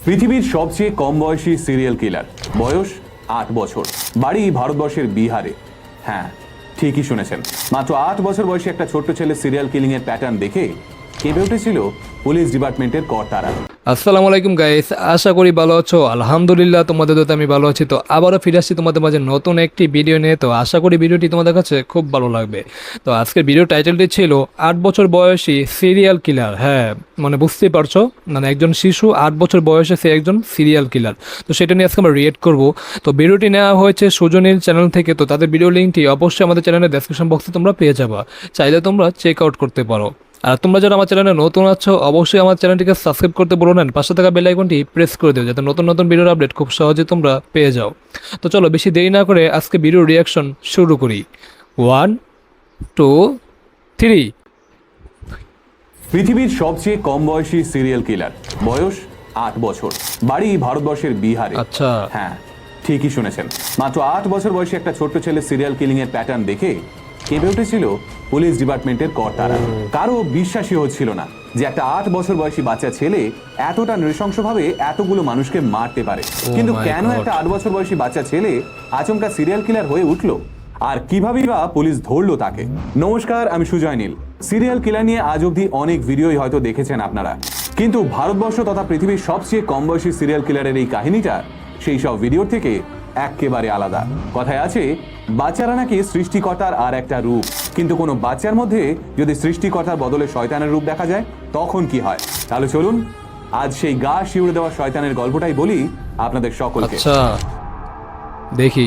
পৃথিবীর সবচেয়ে কম বয়সী সিরিয়াল কিলার, বয়স ৮ বছর, বাড়ি ভারতবর্ষের বিহারে। হ্যাঁ, ঠিকই শুনেছেন, মাত্র ৮ বছর বয়সী একটা ছোট্ট ছেলে সিরিয়াল কিলিং এর প্যাটার্ন দেখে কেঁপে উঠেছিল পুলিশ ডিপার্টমেন্টের কর্তারা। আসসালামু আলাইকুম গাইস, আশা করি ভালো আছো। আলহামদুলিল্লাহ তোমাদের দোতে আমি ভালো আছি। তো আবারও ফিরে আসছি তোমাদের মাঝে নতুন একটি ভিডিও নিয়ে। তো আশা করি ভিডিওটি তোমাদের কাছে খুব ভালো লাগবে। তো আজকের ভিডিও টাইটেলটি ছিল ৮ বছর বয়সী সিরিয়াল কিলার। হ্যাঁ, মানে বুঝতেই পারছো, মানে একজন শিশু ৮ বছর বয়সে সে একজন সিরিয়াল কিলার। তো সেটা নিয়ে আজকে আমরা রিয়েক্ট করবো। তো ভিডিওটি নেওয়া হয়েছে সুজনীর চ্যানেল থেকে। তো তাদের ভিডিও লিঙ্কটি অবশ্যই আমাদের চ্যানেলের ডেসক্রিপশন বক্সে তোমরা পেয়ে যাবা, চাইলে তোমরা চেক আউট করতে পারো। আর তোমরা যারা আমার চ্যানেলে নতুন আছো অবশ্যই আমার চ্যানেলটিকে সাবস্ক্রাইব করতে বলো না, পাশে থাকা বেল আইকনটি প্রেস করে দিও যাতে নতুন নতুন ভিডিওর আপডেট খুব সহজে তোমরা পেয়ে যাও। তো চলো বেশি দেরি না করে আজকে ভিডিও রিয়াকশন শুরু করি। 1 2 3। পৃথিবীর সবচেয়ে কম বয়সী সিরিয়াল কিলার, বয়স ৮ বছর, বাড়ি ভারতবর্ষের বিহারে। আচ্ছা, হ্যাঁ, ঠিকই শুনেছেন, মাত্র ৮ বছর বয়সী একটা ছোট্ট ছেলে সিরিয়াল কিলিং এর প্যাটার্ন দেখে কেঁপে উঠেছিল পুলিশ ডিপার্টমেন্টের কর্তারা। কারো বিশ্বাসই হচ্ছিল না যে একটা ৮ বছর বয়সী বাচ্চা ছেলে এতটা নৃশংসভাবে এতগুলো মানুষকে মারতে পারে। কিন্তু my কেন God! একটা ৮ বছর বয়সী বাচ্চা ছেলে আচমকা সিরিয়াল কিলার হয়ে উঠলো, আর কিভাবেই বা পুলিশ ধরলো তাকে? নমস্কার, আমি সুজয় নীল। সিরিয়াল কিলার নিয়ে আজ অব্দি অনেক ভিডিওই হয়তো দেখেছেন আপনারা, কিন্তু ভারতবর্ষ তথা পৃথিবীর সবচেয়ে কম বয়সী সিরিয়াল কিলারের এই কাহিনীটা সেই সব ভিডিওর থেকে একেবারে আলাদা। কথায় আছে, বাচ্চারা নাকি সৃষ্টিকর্তার আর একটা রূপ, কিন্তু কোনো বাচ্চার মধ্যে যদি সৃষ্টিকর্তার বদলে শয়তানের রূপ দেখা যায় তখন কি হয়? তাহলে চলুন আজ সেই গা শিউড়ে দেওয়া শয়তানের গল্পটাই বলি আপনাদের সকলকে। আচ্ছা দেখি।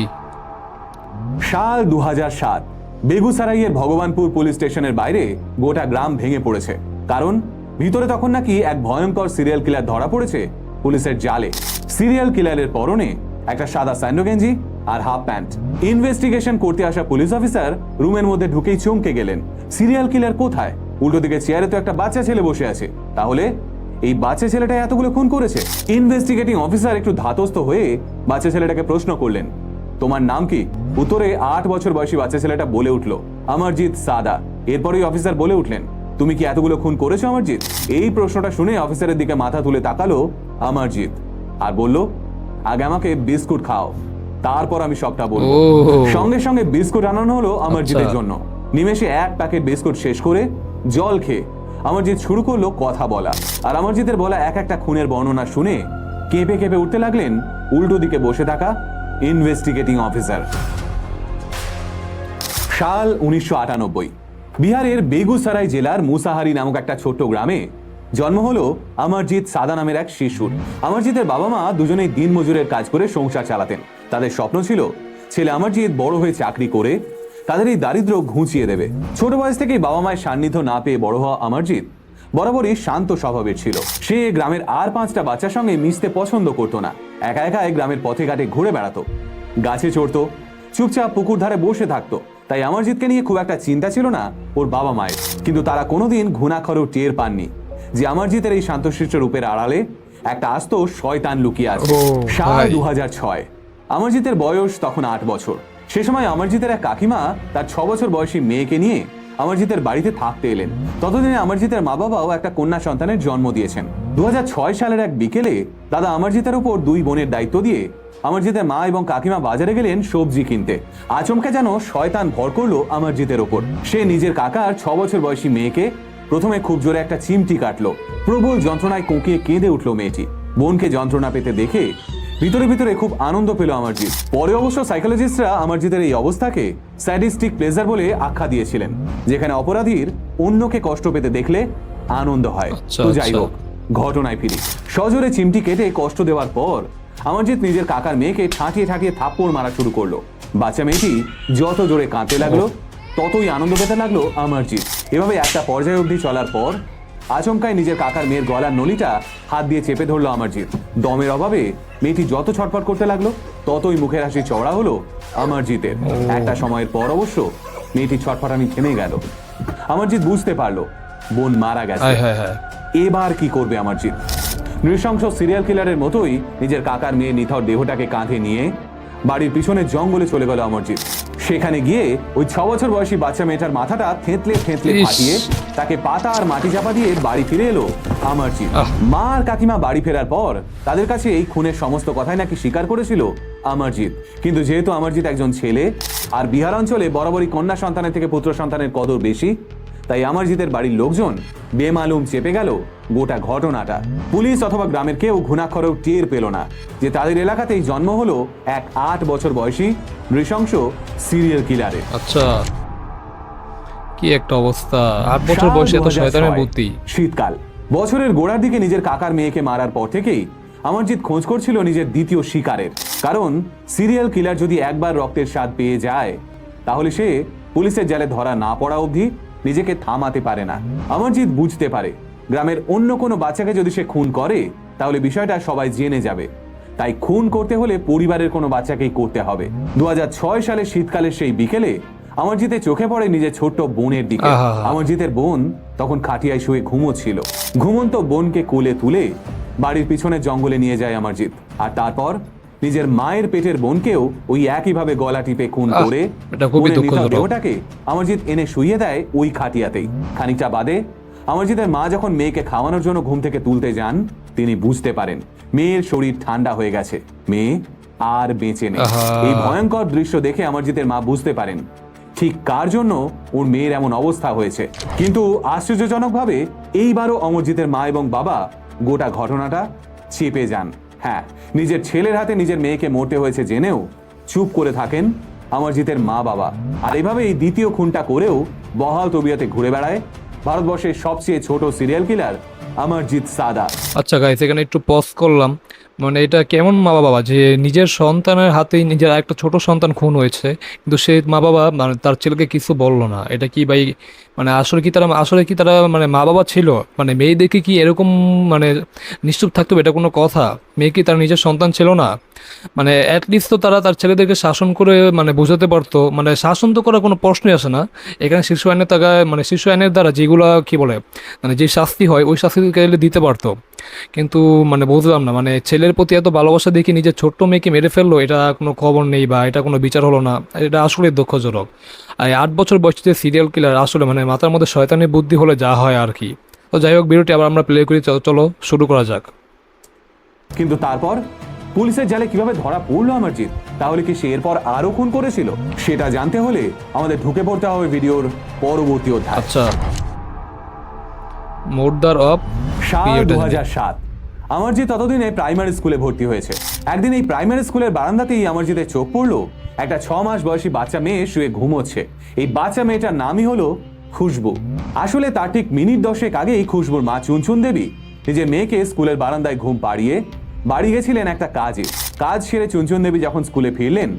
সাল ২০০৭, বেগুসারাইয়ের ভগবানপুর পুলিশ স্টেশনের বাইরে গোটা গ্রাম ভেঙে পড়েছে। কারণ ভিতরে তখন নাকি এক ভয়ঙ্কর সিরিয়াল কিলার ধরা পড়েছে পুলিশের জালে। সিরিয়াল কিলারের পরনে একটা সাদা স্যান্ডো গেঞ্জি আর হাফ প্যান্ট। ইনভেস্টিগেশন করতে আসা পুলিশ অফিসার রুমের মধ্যে ঢুকেই চমকে গেলেন। সিরিয়াল কিলার কোথায়? উল্টো দিকে চেয়ারে তো একটা বাচ্চা ছেলে বসে আছে। তাহলে এই বাচ্চা ছেলেটা এতগুলো খুন করেছে? ইনভেস্টিগেটিং অফিসার একটু ধাতস্থ হয়ে বাচ্চা ছেলেটাকে প্রশ্ন করলেন, তোমার নাম কি? উত্তরে ৮ বছর বয়সী বাচ্চা ছেলেটা বলে উঠল, অমরজিৎ সাদা। এরপরেই অফিসার বলে উঠলেন, তুমি কি এতগুলো খুন করেছো অমরজিৎ? এই প্রশ্নটা শুনে অফিসারের দিকে মাথা তুলে তাকালো অমরজিৎ আর বলল, আগে আমাকে বিস্কুট খাও, তারপর আমি সবটা বলবো। সঙ্গে সঙ্গে বিস্কুট আনানো হলো অমরজিতের জন্য। নিমেষে এক প্যাকেট বিস্কুট শেষ করে জল খেয়ে অমরজিৎ শুরু করলো কথা বলা। আর অমরজিতের বলা এক একটা খুনের বর্ণনা শুনে কেঁপে কেঁপে উঠতে লাগলেন উল্টো দিকে বসে থাকা ইনভেস্টিগেটিং অফিসার। সাল ১৯৯৮, বিহারের বেগুসারাই জেলার মুসাহারি নামক একটা ছোট্ট গ্রামে জন্ম হলো অমরজিৎ সাদা নামের এক শিশুর। অমরজিতের বাবা মা দুজনেই দিনমজুরের কাজ করে সংসার চালাতেন। তাদের স্বপ্ন ছিল ছেলে অমরজিৎ বড় হয়ে চাকরি করে তাদের এই দারিদ্র্য ঘুচিয়ে দেবে। ছোট বয়স থেকেই বাবা মায়ের সান্নিধ্য না পেয়ে বড় হওয়া অমরজিৎ বরাবরই শান্ত স্বভাবের ছিল। সে গ্রামের আর ৫টা বাচ্চার সঙ্গে মিশতে পছন্দ করতো না। একা একা গ্রামের পথে ঘাটে ঘুরে বেড়াতো, গাছে চড়তো, চুপচাপ পুকুর ধারে বসে থাকতো। তাই অমরজিৎকে নিয়ে খুব একটা চিন্তা ছিল না ওর বাবা মায়ের। কিন্তু তারা কোনোদিন ঘুণাক্ষরেও টের পাননি যে অমরজিতের এই শান্তশিষ্ট রূপের আড়ালে একটা আস্ত শয়তান লুকিয়ে আছে। সাল ২০০৬, অমরজিতের বয়স তখন ৮ বছর। সে সময় অমরজিতের এক কাকিমা তার ৬ বছর বয়সী মেয়েকে নিয়ে অমরজিতের বাড়িতে থাকতে এলেন। ততদিনে অমরজিতের মা বাবাও একটা কন্যা সন্তানের জন্ম দিয়েছেন। ২০০৬ সালের এক বিকেলে দাদা অমরজিতের উপর ২ বোনের দায়িত্ব দিয়ে অমরজিতের মা এবং কাকিমা বাজারে গেলেন সবজি কিনতে। আচমকা যেন শয়তান ভর করলো অমরজিতের ওপর। সে নিজের কাকার ৬ বছর বয়সী মেয়েকে প্রথমে খুব জোরে একটা চিমটি কাটলো। প্রবল যন্ত্রণায় কোঁকিয়ে কেঁদে উঠল মেয়েটি। বোনকে যন্ত্রণা পেতে দেখে ভিতরে ভিতরে খুব আনন্দ পেল অমরজিৎ। পরে অবশ্য সাইকোলজিস্টরা অমরজিতের এই অবস্থাকে স্যাডিস্টিক প্লেজার বলে আখ্যা দিয়েছিলেন, যেখানে অপরাধীর অন্যকে কষ্ট পেতে দেখলে আনন্দ হয়। তো যাই হোক, ঘটনায় ফিরি। সজোরে চিমটি কেটে কষ্ট দেওয়ার পর অমরজিৎ নিজের কাকার মেয়েকে ঠাঁটিয়ে ঠাঁটিয়ে থাপ্পড় মারা শুরু করলো। বাচ্চা মেয়েটি যত জোরে কাঁদতে লাগলো ততই আনন্দ পেতে লাগলো অমরজিৎ। এভাবে একটা পর্যায় অবধি চলার পর আচমকায় নিজের কাকার মেয়ের গলার নলিটা হাত দিয়ে চেপে ধরলো অমরজিৎ। দমের অভাবে মেয়েটি যত ছটফট করতে লাগলো ততই মুখের হাসি চওড়া হলো অমরজিতের। একটা সময়ের পর অবশ্য মেয়েটি ছটফটানি থেমে গেল। অমরজিৎ বুঝতে পারলো বোন মারা গেছে। এবার কি করবে অমরজিৎ? নৃশংস সিরিয়াল কিলারের মতোই নিজের কাকার মেয়ের নিথর দেহটাকে কাঁধে নিয়ে বাড়ির পিছনে জঙ্গলে চলে গেল অমরজিৎ। সেখানে গিয়ে ওই ৬ বছর বয়সী বাচ্চা মেয়েটার মাথাটা থেঁতলে থেঁতলে ফাটিয়ে তাকে পাতা আর মাটি চাপা দিয়ে বাড়ি ফিরে এলো অমরজিৎ। আহ। মা আর কাকিমা বাড়ি ফেরার পর তাদের কাছে এই খুনের সমস্ত কথাই নাকি স্বীকার করেছিল অমরজিৎ। কিন্তু যেহেতু অমরজিৎ একজন ছেলে আর বিহার অঞ্চলে বরাবরই কন্যা সন্তানের থেকে পুত্র সন্তানের কদর বেশি, তাই অমরজিতের বাড়ির লোকজন বেমালুম চেপে গেল গোটা ঘটনাটা। পুলিশ অথবা গ্রামের কেউ ঘুণাক্ষরেও টের পেল না যে তাদের এলাকাতেই জন্ম হলো এক 8 বছর বয়সী নৃশংস সিরিয়াল কিলারের। আচ্ছা, কি একটা অবস্থা! 8 বছর বয়সে এত শয়তানের বুদ্ধি! শীতকাল, বছরের গোড়ার দিকে নিজের কাকার মেয়েকে মারার পর থেকেই অমরজিৎ খোঁজ করছিল নিজের দ্বিতীয় শিকারের। কারণ সিরিয়াল কিলার যদি একবার রক্তের স্বাদ পেয়ে যায় তাহলে সে পুলিশের জালে ধরা না পড়া অবধি নিজেকে থামাতে পারে না। অমরজিৎ বুঝতে পারে গ্রামের অন্য কোনো বাচ্চাকে যদি সে খুন করে তাহলে বিষয়টা সবাই জেনে যাবে, তাই খুন করতে হলে পরিবারের কোনো বাচ্চাকেই করতে হবে। 2006 সালে শীতকালের সেই বিকেলে অমরজিতের চোখে পড়ে নিজের ছোট্ট বোনের দিকে। আহা। অমরজিতের বোন তখন খাটিয়ায় শুয়ে ঘুমোচ্ছিল। ঘুমন্ত বোনকে কোলে তুলে বাড়ির পিছনে জঙ্গলে নিয়ে যায় অমরজিৎ, আর তারপর নিজের মায়ের পেটের বোনকেও ওই একইভাবে গলা টিপে খুন করে এটা খুবই বোনের নিথর দুঃখজনক। দেহটাকে অমরজিৎ এনে শুইয়ে দেয় ওই খাটিয়াতেই। খানিকটা বাদে অমরজিতের মা যখন মেয়েকে খাওয়ানোর জন্য ঘুম থেকে তুলতে যান, তিনি বুঝতে পারেন মেয়ের শরীর ঠান্ডা হয়ে গেছে, মেয়ে আর বেঁচে নেই। আহা। এই ভয়ঙ্কর দৃশ্য দেখে অমরজিতের মা বুঝতে পারেন ঠিক কার জন্য ওর মেয়ের এমন অবস্থা হয়েছে। কিন্তু আশ্চর্যজনকভাবে এইবারও অমরজিতের মা এবং বাবা গোটা ঘটনাটা চেপে যান। হ্যাঁ, নিজের ছেলের হাতে নিজের মেয়েকে মরতে হয়েছে জেনেও চুপ করে থাকেন অমরজিতের মা বাবা। আর এভাবে এই দ্বিতীয় খুনটা করেও বহাল তবিয়তে ঘুরে বেড়ায় ভারতবর্ষের সবচেয়ে ছোট সিরিয়াল কিলার অমরজিৎ সাদা। আচ্ছা গাইস, এখানে একটু পজ করলাম। মানে এটা কেমন মা বাবা যে নিজের সন্তানের হাতেই নিজের একটা ছোট সন্তান খুন হয়েছে, কিন্তু সেই মা বাবা মানে তার ছেলেকে কিছু বললো না। এটা কি ভাই, মানে আসলে কি তারা মানে মা বাবা ছিল? মানে মেয়েদেরকে কি এরকম মানে নিশ্চুপ থাকতে হবে? এটা কোনো কথা? মেয়ে কি তার নিজের সন্তান ছিল না? মানে অ্যাটলিস্ট তো তারা তার ছেলেদেরকে শাসন করে মানে বোঝাতে পারতো। মানে শাসন তো করার কোনো প্রশ্নই আসে না এখানে। শিশু আইনের মানে শিশু আইনের দ্বারা যেগুলো কি বলে মানে যে শাস্তি হয় ওই শাস্তি দিতে পারতো। কিন্তু মানে বুঝলাম না, মানে ছেলের প্রতি এত ভালোবাসা দেখে নিজের ছোট্ট মেয়েকে মেরে ফেললো, এটা কোনো খবর নেই বা এটা কোনো বিচার হলো না। এটা আসলে দুঃখজনক। আর 8 বছর বয়সে সিরিয়াল কিলার আসলে মানে মাথার মধ্যে শয়তানি বুদ্ধি হলে যা হয় আর কি। তো যাই হোক, ভিডিওটি আবার আমরা প্লে করি, চলো শুরু করা যাক। কিন্তু তারপর পুলিশের জালে কিভাবে ধরা পড়লো অমরজিৎ? তাহলে কি সে এরপর আরো খুন করেছিল? সেটা জানতে হলে আমাদের ঢুকে পড়তে হবে ভিডিওর পরবর্তী অধ্যায়। আচ্ছা, মোর্দার অফ সাল 2007। অমরজিৎ ততদিনে প্রাইমারি স্কুলে ভর্তি হয়েছে। একদিন এই প্রাইমারি স্কুলের বারান্দাতেই অমরজিতের চোখ পড়লো একটা 6 মাস বয়সী বাচ্চা মেয়ে শুয়ে ঘুমোচ্ছে। এই বাচ্চা মেয়েটার নামই হলো খুশবু। আসলে তার ঠিক মিনিট 10 আগেই খুশবুর মা চুনচুন দেবী নিজের মেয়েকে স্কুলের বারান্দায় ঘুম পাড়িয়ে বাড়ি গেছিলেন একটা কাজে। কাজ সেরে চুনচুন দেবী যখন স্কুলে ফিরলেন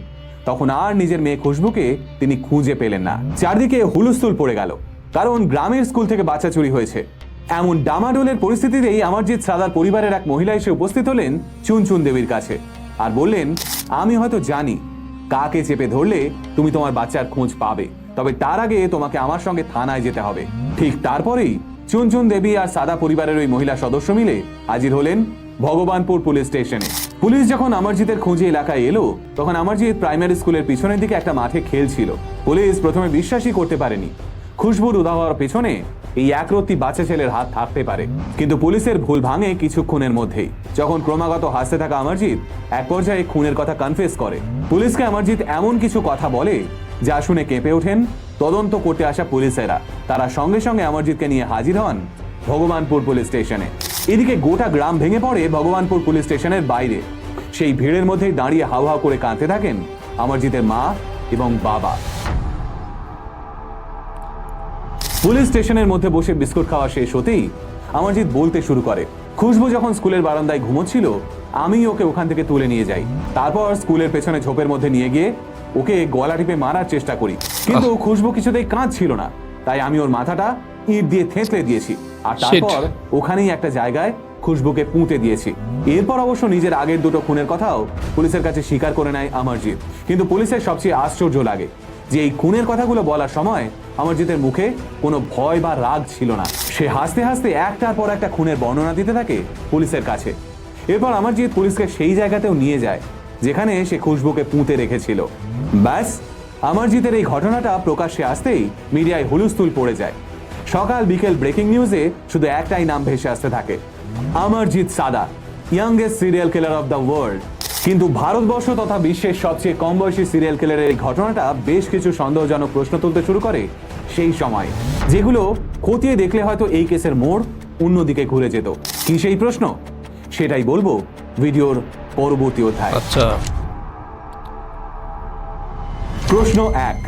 তখন আর নিজের মেয়ে খুশবুকে তিনি খুঁজে পেলেন না। চারদিকে হুলস্থুল পড়ে গেল, কারণ গ্রামের স্কুল থেকে বাচ্চা চুরি হয়েছে। এমন ডামাডোলের পরিস্থিতিতেই অমরজিৎ সাদার পরিবারের এক মহিলা এসে উপস্থিত হলেন চুনচুন দেবীর কাছে আর বললেন, আমি হয়তো জানি কাকে চেপে ধরলে তুমি তোমার বাচ্চার খোঁজ পাবে, তবে তার আগে তোমাকে আমার সঙ্গে থানায় যেতে হবে। ঠিক তারপরেই চুনচুন দেবী আর সাদা পরিবারের ওই মহিলা সদস্য মিলে হাজির হলেন ভগবানপুর পুলিশ স্টেশনে। পুলিশ যখন অমরজিতের খোঁজে এলাকায় এলো তখন অমরজিৎ প্রাইমারি স্কুলের পিছনের দিকে একটা মাঠে খেলছিল। পুলিশ প্রথমে বিশ্বাসই করতে পারেনি খুশবুর উদা হওয়ার পেছনে এই একরত্তি বাচ্চা ছেলের হাত থাকতে পারে। কিন্তু পুলিশের ভুল ভাঙে কিছুক্ষণের মধ্যেই, যখন ক্রমাগত হাসতে থাকা অমরজিৎ এক পর্যায়ে খুনের কথা কনফেস করে। পুলিশকে অমরজিৎ এমন কিছু কথা বলে যা শুনে কেঁপে ওঠেন তদন্ত করতে আসা পুলিশেরা। তারা সঙ্গে সঙ্গে অমরজিৎকে নিয়ে হাজির হন ভগবানপুর পুলিশ স্টেশনে। এদিকে গোটা গ্রাম ভেঙে পড়ে ভগবানপুর পুলিশ স্টেশনের বাইরে। সেই ভিড়ের মধ্যেই দাঁড়িয়ে হাউ হাউ করে কাঁদতে থাকেন অমরজিতের মা এবং বাবা। পুলিশ স্টেশনের মধ্যে বসে বিস্কুট খাওয়া শেষ হতেই অমরজিৎ বলতে শুরু করে, খুশবু যখন স্কুলের বারান্দায় ঘুমোচ্ছিল আমি ওকে ওখান থেকে তুলে নিয়ে যাই। তারপর স্কুলের পেছনে ঝোপের মধ্যে নিয়ে গিয়ে ওকে গলা টিপে মারার চেষ্টা করি, কিন্তু খুশবু কিছুতেই কাঁদছিল না। তাই আমি ওর মাথাটা ইট দিয়ে থেঁতলে দিয়েছি আর তারপর ওখানেই একটা জায়গায় খুশবুকে পুঁতে দিয়েছি। এরপর অবশ্য নিজের আগের দুটো খুনের কথাও পুলিশের কাছে স্বীকার করে নেয় অমরজিৎ। কিন্তু পুলিশের সবচেয়ে আশ্চর্য লাগে যে এই খুনের কথাগুলো বলার সময় অমরজিতের মুখে কোনো ভয় বা রাগ ছিল না। সে হাসতে হাসতে একটার পর একটা খুনের বর্ণনা দিতে থাকে পুলিশের কাছে। এরপর অমরজিৎ পুলিশকে সেই জায়গাতেও নিয়ে যায় যেখানে সে খুশবুকে পুঁতে রেখেছিল। ব্যাস, অমরজিতের এই ঘটনাটা প্রকাশ্যে আসতেই মিডিয়ায় হুলস্থুল পড়ে যায়। সকাল বিকেল ব্রেকিং নিউজে শুধু একটাই নাম ভেসে আসতে থাকে, অমরজিৎ সাদার, youngest serial killer of the world. কিন্তু ভারতবর্ষ তথা বিশ্বের সবচেয়ে কম বয়সী সিরিয়াল কিলারের এই ঘটনাটা বেশ কিছু সন্দেহজনক প্রশ্ন তুলতে শুরু করে সেই সময়, যেগুলো খতিয়ে দেখলে হয়তো এই কেসের মোড় অন্যদিকে ঘুরে যেত। কি সেই প্রশ্ন? সেটাই বলবো ভিডিওর পরবর্তী অধ্যায়। আচ্ছা, প্রশ্ন 1,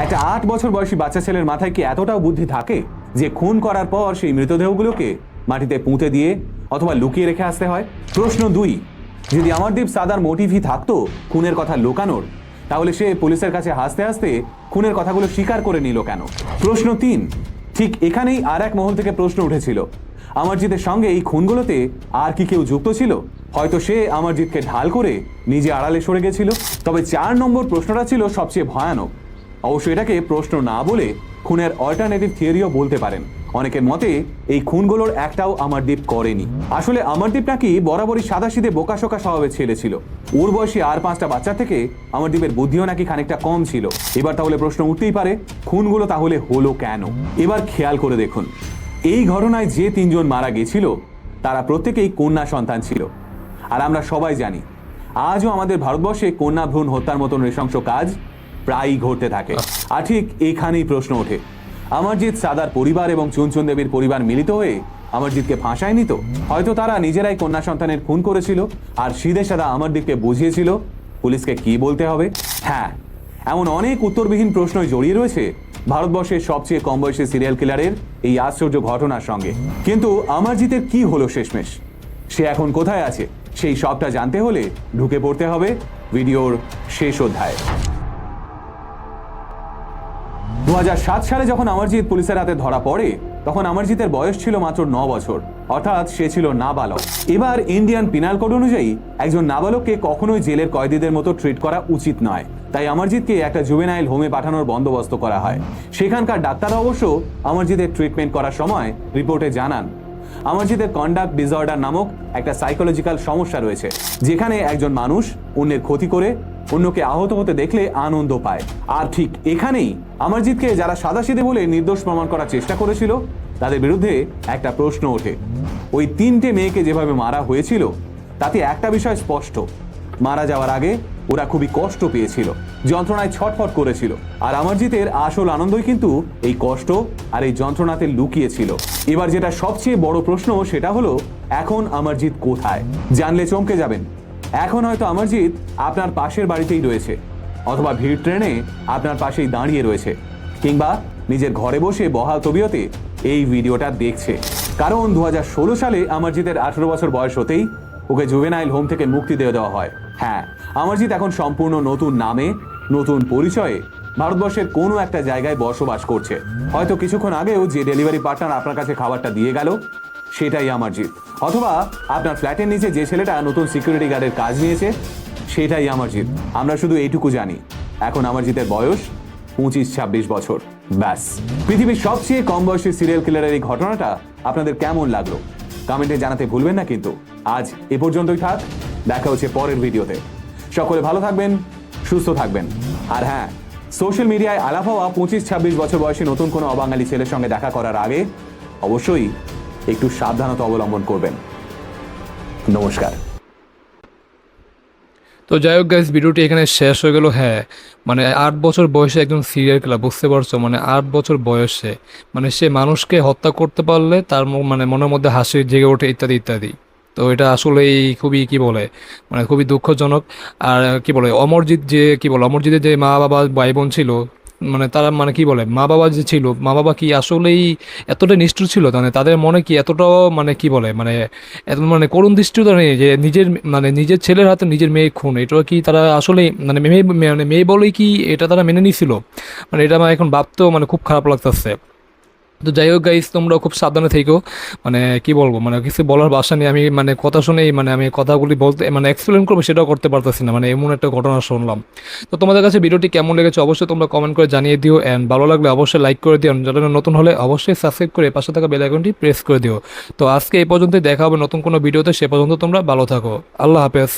একটা 8 বছর বয়সী বাচ্চা ছেলের মাথায় কি এতটাও বুদ্ধি থাকে যে খুন করার পর সেই মৃতদেহগুলোকে মাটিতে পুঁতে দিয়ে অথবা লুকিয়ে রেখে আসতে হয়? প্রশ্ন 2, যদি অমরদীপ সাদার মোটিভই থাকতো খুনের কথা লুকানোর, তাহলে সে পুলিশের কাছে হাসতে হাসতে খুনের কথাগুলো স্বীকার করে নিল কেন? প্রশ্ন 3, ঠিক এখানেই আর এক মহল থেকে প্রশ্ন উঠেছিল, অমরজিতের সঙ্গে এই খুনগুলোতে আর কি কেউ যুক্ত ছিল? হয়তো সে অমরজিৎকে ঢাল করে নিজে আড়ালে সরে গেছিল। তবে 4 নম্বর প্রশ্নটা ছিল সবচেয়ে ভয়ানক। অবশ্যই এটাকে প্রশ্ন না বলে খুনের অল্টারনেটিভ থিওরিও বলতে পারেন। অনেকের মতে এই খুনগুলোর একটাও অমরদীপ করেনি। আসলে অমরদীপ নাকি বরাবরই সাদাসিধে বোকাশোকা স্বভাবের ছেলে ছিল। ওর বয়সী আর 5টা বাচ্চা থেকে অমরদীপের বুদ্ধিও নাকি খানিকটা কম ছিল। এবার তাহলে প্রশ্ন উঠতেই পারে, খুনগুলো তাহলে হলো কেন? এবার খেয়াল করে দেখুন, এই ঘটনায় যে 3 জন মারা গেছিল তারা প্রত্যেকেই কন্যা সন্তান ছিল। আর আমরা সবাই জানি আজও আমাদের ভারতবর্ষে কন্যা ভ্রূণ হত্যার মতন নৃশংস কাজ প্রায়ই ঘটতে থাকে। আর ঠিক এখানেই প্রশ্ন ওঠে, অমরজিৎ সাদার পরিবার এবং চুনচুন দেবীর পরিবার মিলিত হয়ে অমরজিৎকে ফাঁসায়নি তো? হয়তো তারা নিজেরাই কন্যা সন্তানের খুন করেছিল আর সিধে সাদা অমরদীপকে বুঝিয়েছিল পুলিশকে কি বলতে হবে। হ্যাঁ, এমন অনেক উত্তরবিহীন প্রশ্নই জড়িয়ে রয়েছে ভারতবর্ষের সবচেয়ে কম বয়সী সিরিয়াল কিলারের এই আশ্চর্য ঘটনার সঙ্গে। কিন্তু অমরজিতের কি হলো শেষমেশ? সে এখন কোথায় আছে? সেই সবটা জানতে হলে ঢুকে পড়তে হবে ভিডিওর শেষ অধ্যায়ে। 2007 সালে যখন অমরজিৎ পুলিশের হাতে ধরা পড়ে, তখন অমরজিতের বয়স ছিল মাত্র 9 বছর, অর্থাৎ সে ছিল নাবালক। এবার ইন্ডিয়ান পিনাল কোড অনুযায়ী একজন নাবালককে কখনোই জেলের কয়েদিদের মতো ট্রিট করা উচিত নয়। তাই অমরজিৎকে একটা জুভেনাইল হোমে পাঠানোর বন্দোবস্ত করা হয়। সেখানকার ডাক্তাররা অবশ্য অমরজিতের ট্রিটমেন্ট করার সময় রিপোর্টে জানান অমরজিতের কন্ডাক্ট ডিসঅর্ডার নামক একটা সাইকোলজিক্যাল সমস্যা রয়েছে, যেখানে একজন মানুষ অন্যের ক্ষতি করে অন্যকে আহত হতে দেখলে আনন্দ পায়। আর ঠিক এখানেই অমরজিৎকে যারা সাদাসিধে বলে নির্দোষ প্রমাণ করার চেষ্টা করেছিল তাদের বিরুদ্ধে একটা প্রশ্ন ওঠে। ওই 3টে মেয়েকে যেভাবে মারা হয়েছিল তাতে একটা বিষয় স্পষ্ট, মারা যাওয়ার আগে ওরা খুবই কষ্ট পেয়েছিল, যন্ত্রণায় ছটফট করেছিল। আর অমরজিতের আসল আনন্দই কিন্তু এই কষ্ট আর এই যন্ত্রণাতে লুকিয়েছিল। এবার যেটা সবচেয়ে বড় প্রশ্ন সেটা হলো, এখন অমরজিৎ কোথায়? জানলে চমকে যাবেন। এখন হয়তো অমরজিৎ আপনার পাশের বাড়িতেই রয়েছে, অথবা ভিড় ট্রেনে আপনার পাশেই দাঁড়িয়ে রয়েছে, কিংবা নিজের ঘরে বসে বহাল তবিয়তে এই ভিডিওটা দেখছে। কারণ 2016 সালে অমরজিতের 18 বছর বয়স হতেই ওকে জুভেনাইল হোম থেকে মুক্তি দিয়ে দেওয়া হয়। হ্যাঁ, অমরজিৎ এখন সম্পূর্ণ নতুন নামে, নতুন পরিচয়ে ভারতবর্ষের কোনো একটা জায়গায় বসবাস করছে। হয়তো কিছুক্ষণ আগেও যে ডেলিভারি পার্টনার আপনার কাছে খাবারটা দিয়ে গেল সেটাই অমরজিৎ, অথবা আপনার ফ্ল্যাটের নিচে যে ছেলেটা নতুন সিকিউরিটি গার্ডের কাজ নিয়েছে সেটাই অমরজিৎ। আমরা শুধু এইটুকু জানি, এখন অমরজিতের বয়স 25-26 বছর। ব্যাস। পৃথিবীর সবচেয়ে কম বয়সী সিরিয়াল কিলারের এই ঘটনাটা আপনাদের কেমন লাগলো কমেন্টে জানাতে ভুলবেন না। কিন্তু আজ এ পর্যন্তই থাক, দেখা হচ্ছে পরের ভিডিওতে। সকলে ভালো থাকবেন, সুস্থ থাকবেন। আর হ্যাঁ, সোশ্যাল মিডিয়ায় আলাপ হওয়া 25-26 বছর বয়সী নতুন কোনো অবাঙালি ছেলের সঙ্গে দেখা করার আগে অবশ্যই একটু সাবধানতা অবলম্বন করবেন। নমস্কার। তো যাই হোক গাইস, ভিডিওটি এখানে শেষ হয়ে গেল। হ্যাঁ, মানে 8 বছর বয়সে একজন সিরিয়াল কিলার, বুঝতে পারছো? মানে 8 বছর বয়সে মানে সে মানুষকে হত্যা করতে পারলে তার মানে মনের মধ্যে হাসি জেগে ওঠে, ইত্যাদি ইত্যাদি। তো এটা আসলেই খুবই কি বলে, মানে খুবই দুঃখজনক। আর কি বলে, অমরজিৎ যে কি বলে, অমরজিতের যে মা বাবা ভাই বোন ছিল, মানে তারা মানে কি বলে, মা বাবা যে ছিল, মা বাবা কি আসলেই এতটা নিষ্ঠুর ছিল? মানে তাদের মনে কি এতটাও মানে কি বলে, মানে এত মানে করুণ দৃষ্টিটা নেই যে নিজের ছেলের হাতে নিজের মেয়ে খুন? এটা কি তারা আসলেই মানে মেয়ে বলেই কি এটা তারা মেনে নিছিল? মানে এটা আমার এখন ভাবতেও মানে খুব খারাপ লাগতেছে। তো যাই হোক গাইস, তোমরাও খুব সাবধানে থেকো। মানে কি বলবো, মানে কিছু বলার ভাষা নেই। আমি মানে কথা শুনেই মানে আমি কথাগুলি বলতে মানে এক্সপ্লেন করবো সেটাও করতে পারতেছি না, মানে এমন একটা ঘটনা শুনলাম। তো তোমাদের কাছে ভিডিওটি কেমন লেগেছে অবশ্যই তোমরা কমেন্ট করে জানিয়ে দিও, অ্যান্ড ভালো লাগলে অবশ্যই লাইক করে দিও, যারা নতুন হলে অবশ্যই সাবস্ক্রাইব করে পাশে থাকা বেল আইকনটি প্রেস করে দিও। তো আজকে এই পর্যন্তই, দেখা হবে নতুন কোনো ভিডিওতে। সে পর্যন্ত তোমরা ভালো থাকো। আল্লাহ হাফেজ।